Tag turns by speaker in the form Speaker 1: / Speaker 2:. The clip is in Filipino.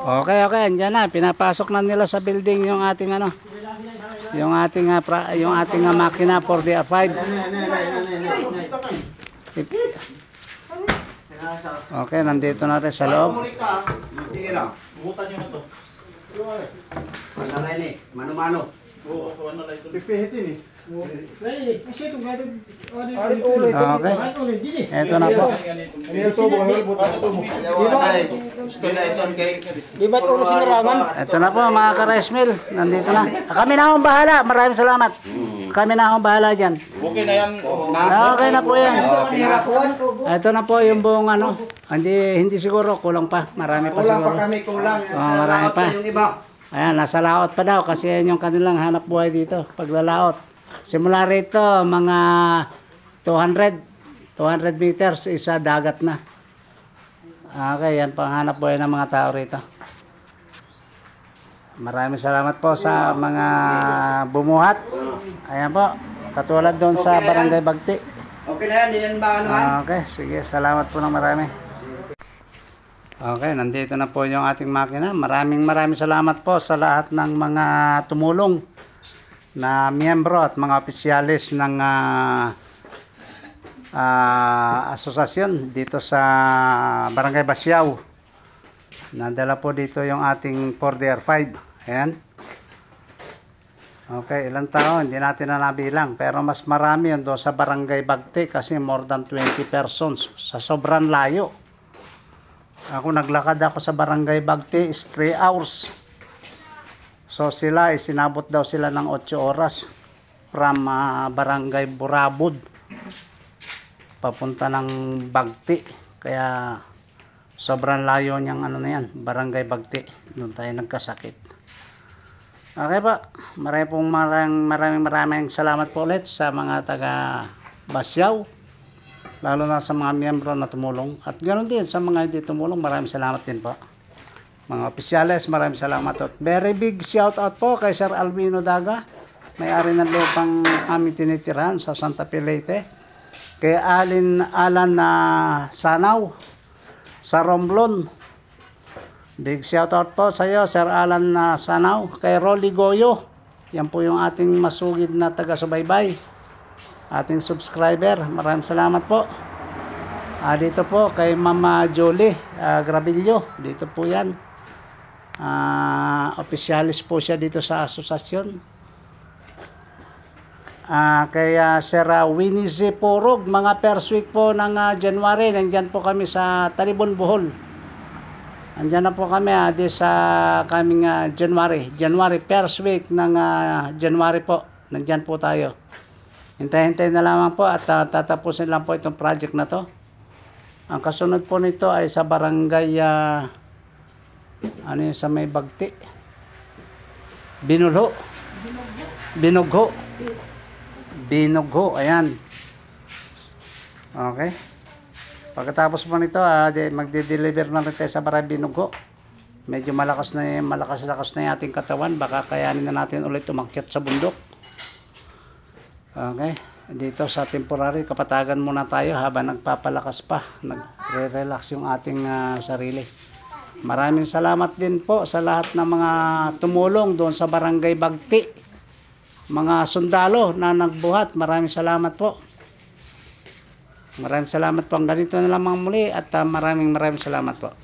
Speaker 1: Okay, okay, andyan na. Pinapasok na nila sa building yung ating ano. Yung ating makina for the 5. Okay, nandito na rin sa loob.
Speaker 2: Sige lang.
Speaker 3: Butan nyo na to.
Speaker 2: Manalay ni, mano-mano.
Speaker 3: Oo, ano lang ito.
Speaker 2: Pipihitin eh.
Speaker 1: Okay. Eto na po. Eto na po mga ka-rice mill. Nandito na. Kami na akong bahala. Maraming salamat. Kami na akong bahala dyan.
Speaker 3: Okay na yan.
Speaker 1: Okay na po yan. Ito na po yung buong ano. Hindi siguro. Kulang pa. Marami pa
Speaker 2: Kulang
Speaker 1: siguro.
Speaker 2: pa kami, kulang.
Speaker 1: Marami pa.
Speaker 2: Yung iba.
Speaker 1: Ayan, nasa laot pa daw. Kasi yan yung kanilang hanap buhay dito. Paglalaot. Simula rito, mga 200 meters, isa dagat na. Okay, yan po ang hanap buhay ng mga tao rito. Maraming salamat po sa mga bumuhat. Ayan po, katulad doon sa Barangay Bagti.
Speaker 2: Okay na yan, yan ba ano?
Speaker 1: Okay, sige, salamat po ng marami. Okay, nandito na po yung ating makina. Maraming salamat po sa lahat ng mga tumulong na miyembro at mga opisyalis ng asosasyon dito sa Barangay Basiao. Nadala po dito yung ating 4DR5. Ayan. Okay, ilang tao, hindi natin na nabilang. Pero mas marami yun doon sa Barangay Bagti kasi more than 20 persons sa sobrang layo. Ako naglakad ako sa Barangay Bagti is 3 hours. So sila sinabot daw sila ng 8 oras from Barangay Burabud papunta ng Bagti. Kaya sobrang layo niyang ano na yan, Barangay Bagti. Doon tayo nagkasakit. Okay pa, maraming salamat po ulit sa mga taga Basiao. Lalo na sa mga miyembro na tumulong. At ganoon din sa mga hindi tumulong, maraming salamat din po. Mga opisyales, maraming salamat. At very big shout out po kay Sir Albino Daga. May-ari ng lupang aming tinitirahan sa Santa Fe, Leyte. Kay Alan na Sanaw sa Romblon. Big shout out po sa iyo, Sir Alan na Sanaw. Kay Rolly Goyo. Yan po yung ating masugid na taga-subaybay. Ating subscriber, maraming salamat po. Dito po kay Mama Jolie Gravillo, dito po yan. Opisyalis po siya dito sa asosasyon. Kay Sir Winnie Z. Porog, mga first week po ng January, nandyan po kami sa Talibon, Bohol. Andyan na po kami di sa kaming January first week ng January po. Nandyan po tayo. Hintay-hintay na lamang po at tatapusin lang po itong project na to. Ang kasunod po nito ay sa barangay sa may Bagti. Binugho, ayan. Okay. Pagkatapos po nito, magde-deliver na rin tayo sa barangay Binugho. Medyo malakas na yung ating katawan, baka kayanin na natin ulit umakyat sa bundok. Okay, dito sa temporary kapatagan muna tayo habang nagpapalakas pa, nagre-relax yung ating sarili. Maraming salamat din po sa lahat ng mga tumulong doon sa Barangay Bagti. Mga sundalo na nagbuhat, maraming salamat po. Maraming salamat po. Ganito na lamang muli at maraming salamat po.